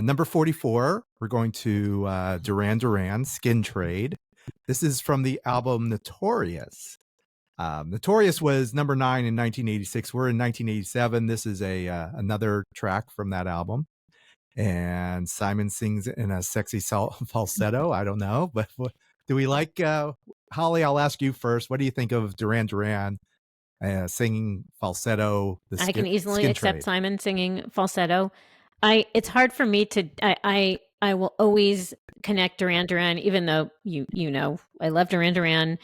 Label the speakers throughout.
Speaker 1: Number 44, we're going to Duran Duran, Skin Trade. This is from the album Notorious. Notorious was number 9 in 1986. We're in 1987. This is another track from that album. And Simon sings in a sexy falsetto. I don't know, but do we like, Holly, I'll ask you first. What do you think of Duran Duran singing falsetto?
Speaker 2: I can easily accept Simon singing falsetto. It's hard for me to, I will always connect Duran Duran, even though you know, I love Duran Duran.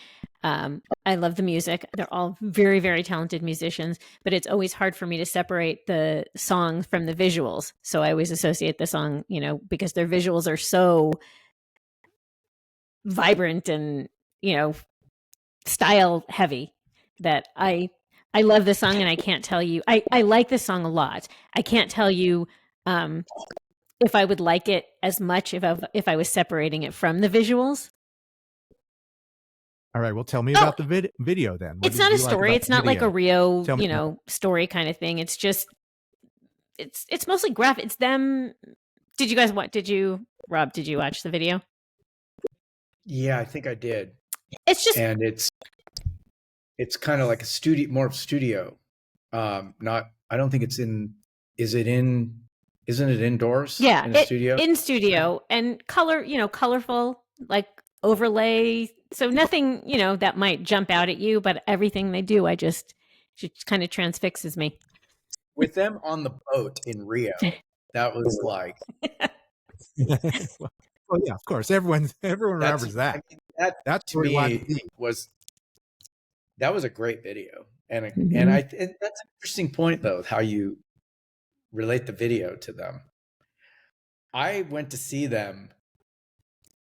Speaker 2: I love the music. They're all very, very talented musicians, but it's always hard for me to separate the song from the visuals. So I always associate the song, you know, because their visuals are so vibrant and, you know, style heavy that I love this song, and I can't tell you, I like this song a lot. I can't tell you if I would like it as much if I was separating it from the visuals.
Speaker 1: All right. Well, tell me about the video then.
Speaker 2: It's not a story. It's not like a Rio, you know, story kind of thing. It's just, it's mostly graphic. It's them. Did you guys Rob, did you watch the video?
Speaker 3: Yeah, I think I did.
Speaker 2: It's just,
Speaker 3: and it's kind of like a studio, more of studio. I don't think it's isn't it indoors?
Speaker 2: Yeah.
Speaker 3: In a studio?
Speaker 2: In studio, and colorful, like overlay. So nothing, you know, that might jump out at you, but everything they do, it just kind of transfixes me.
Speaker 3: With them on the boat in Rio, that was like.
Speaker 1: Well, yeah, of course. Everyone remembers that. I mean, that
Speaker 3: to me that was a great video, and that's an interesting point though, how you relate the video to them. I went to see them,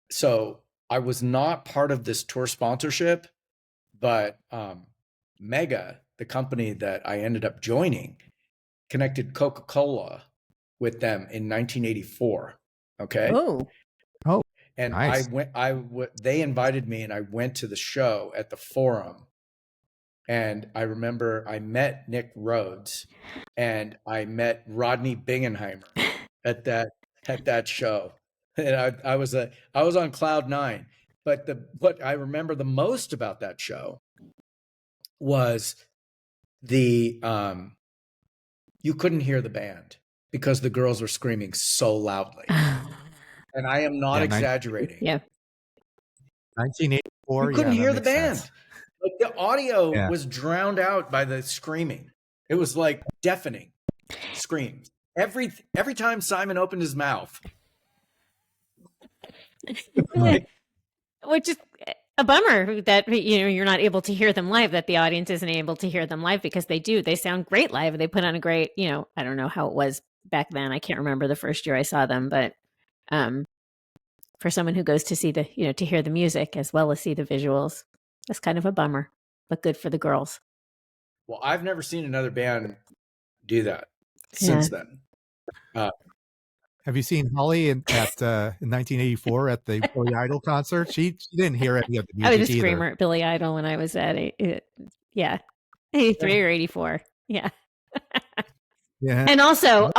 Speaker 3: so I was not part of this tour sponsorship, but Mega, the company that I ended up joining, connected Coca-Cola with them in 1984. Okay.
Speaker 1: Oh,
Speaker 3: and
Speaker 1: nice.
Speaker 3: They invited me, and I went to the show at the Forum. And I remember I met Nick Rhodes, and I met Rodney Bingenheimer at that show. And I was on cloud 9. But what I remember the most about that show was you couldn't hear the band because the girls were screaming so loudly. And I am not exaggerating.
Speaker 2: Yeah.
Speaker 1: 1984.
Speaker 3: You couldn't hear the band. Sense. Like the audio was drowned out by the screaming. It was like deafening screams. Every time Simon opened his mouth.
Speaker 2: Which is a bummer that, you know, you're not able to hear them live, that the audience isn't able to hear them live, because they sound great live. They put on a great, you know, I don't know how it was back then. I can't remember the first year I saw them, but for someone who goes to see to hear the music as well as see the visuals, that's kind of a bummer, but good for the girls.
Speaker 3: Well, I've never seen another band do that since then.
Speaker 1: Have you seen Holly in 1984 at the Billy Idol concert? She didn't hear any of the music.
Speaker 2: I was a screamer at Billy Idol when I was at 83 or 84. Yeah.
Speaker 1: Yeah.
Speaker 2: And also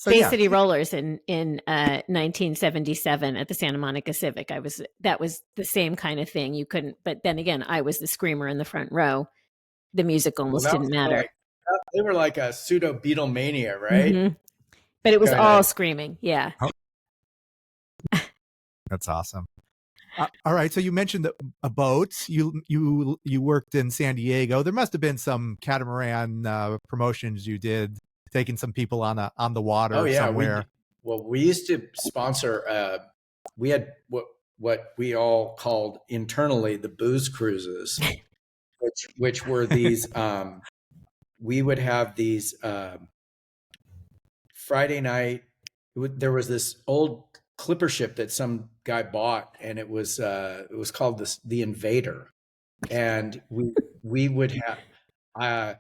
Speaker 2: Bay City Rollers in 1977 at the Santa Monica Civic. That was the same kind of thing. You couldn't, but then again, I was the screamer in the front row. The music almost didn't matter.
Speaker 3: They were like a pseudo Beatlemania, right?
Speaker 2: Mm-hmm. But it was all screaming. Yeah.
Speaker 1: That's awesome. All right. So you mentioned a boat. You worked in San Diego. There must have been some catamaran promotions you did, taking some people on the water somewhere.
Speaker 3: We used to sponsor. We had what we all called internally the booze cruises, which were these. We would have these Friday night. There was this old clipper ship that some guy bought, and it was called the Invader, and we would have a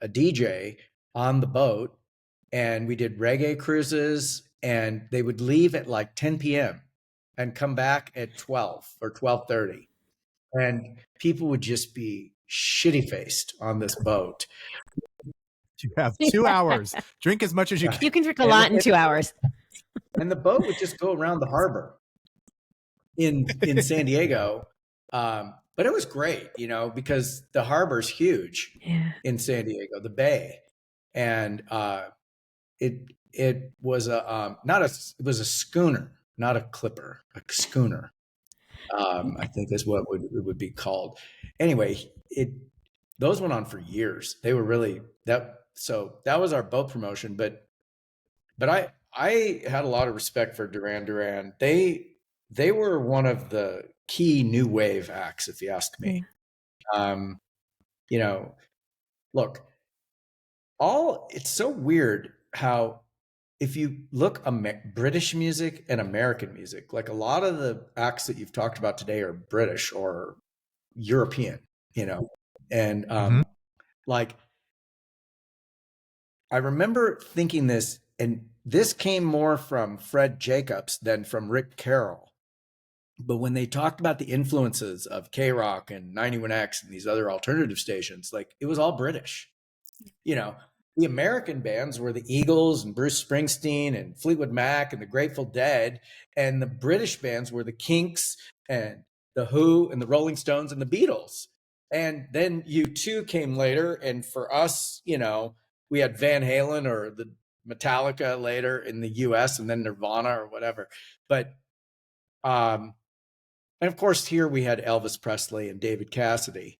Speaker 3: DJ on the boat, and we did reggae cruises, and they would leave at like 10 p.m. and come back at 12 or 12:30, and people would just be shitty faced on this boat.
Speaker 1: You have 2 hours. Drink as much as you can.
Speaker 2: You can drink a lot in 2 hours.
Speaker 3: And the boat would just go around the harbor in San Diego. But it was great, because the harbor's huge in San Diego, the bay. And it was it was a schooner, not a clipper, a schooner. I think is what it would be called. Anyway, those went on for years. They were really so that was our boat promotion, but I had a lot of respect for Duran Duran. They were one of the key new wave acts, if you ask me. Look, it's so weird how if you look British music and American music, like a lot of the acts that you've talked about today are British or European, and like I remember thinking this, and this came more from Fred Jacobs than from Rick Carroll. But when they talked about the influences of KROQ and 91X and these other alternative stations, like it was all British. The American bands were the Eagles and Bruce Springsteen and Fleetwood Mac and the Grateful Dead. And the British bands were the Kinks and the Who and the Rolling Stones and the Beatles. And then U2 came later. And for us, we had Van Halen or the Metallica later in the US and then Nirvana or whatever. But, and of course, here we had Elvis Presley and David Cassidy.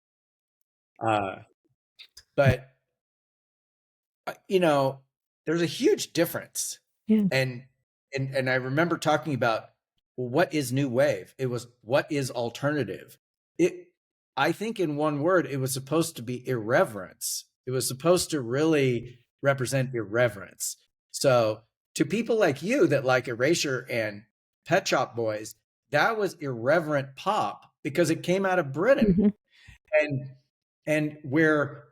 Speaker 3: But there's a huge difference.
Speaker 2: Yeah.
Speaker 3: And I remember talking about, well, what is new wave? It was, what is alternative? I think in one word, it was supposed to be irreverence. It was supposed to really represent irreverence. So to people like you that like Erasure and Pet Shop Boys, that was irreverent pop because it came out of Britain. And where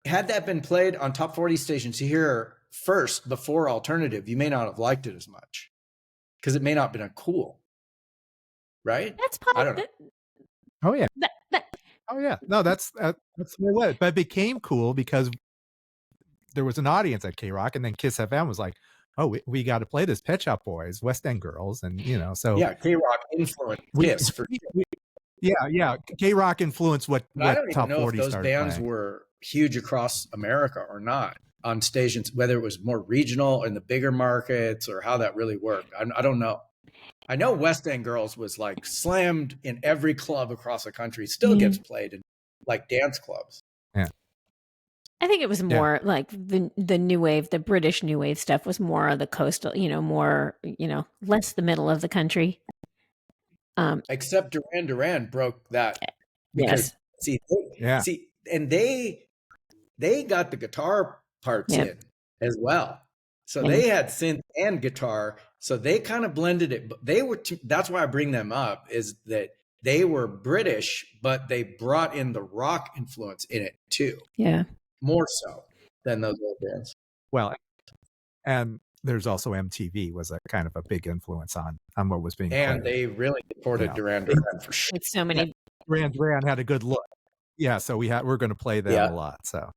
Speaker 3: had that been played on top 40 stations here first before alternative, you may not have liked it as much because it may not have been cool. Right?
Speaker 2: That's probably.
Speaker 3: I don't know.
Speaker 1: Oh yeah. Oh yeah. No, that's the way. But it became cool because there was an audience at KROQ, and then Kiss FM was like, "Oh, we got to play this Pet Shop Boys, West End Girls," and so
Speaker 3: yeah, KROQ influenced Kiss for sure.
Speaker 1: Yeah. KROQ influenced what
Speaker 3: I don't
Speaker 1: top
Speaker 3: even know
Speaker 1: 40
Speaker 3: if those
Speaker 1: started
Speaker 3: bands
Speaker 1: playing.
Speaker 3: were huge across America or not on stations, whether it was more regional in the bigger markets or how that really worked. I don't know. I know West End Girls was like slammed in every club across the country. Still gets played in like dance clubs.
Speaker 1: Yeah.
Speaker 2: I think it was more like the new wave, the British new wave stuff was more of the coastal, more, less the middle of the country.
Speaker 3: Except Duran Duran broke that. Because, and they got the guitar parts in as well. So they had synth and guitar. So they kind of blended it. But that's why I bring them up, is that they were British, but they brought in the rock influence in it too.
Speaker 2: Yeah.
Speaker 3: More so than those old bands.
Speaker 1: Well, and there's also MTV was a kind of a big influence on what was being
Speaker 3: and
Speaker 1: played.
Speaker 3: They really supported Duran Duran for sure.
Speaker 2: With so many.
Speaker 1: Duran Duran had a good look. Yeah, so we're going to play them a lot. So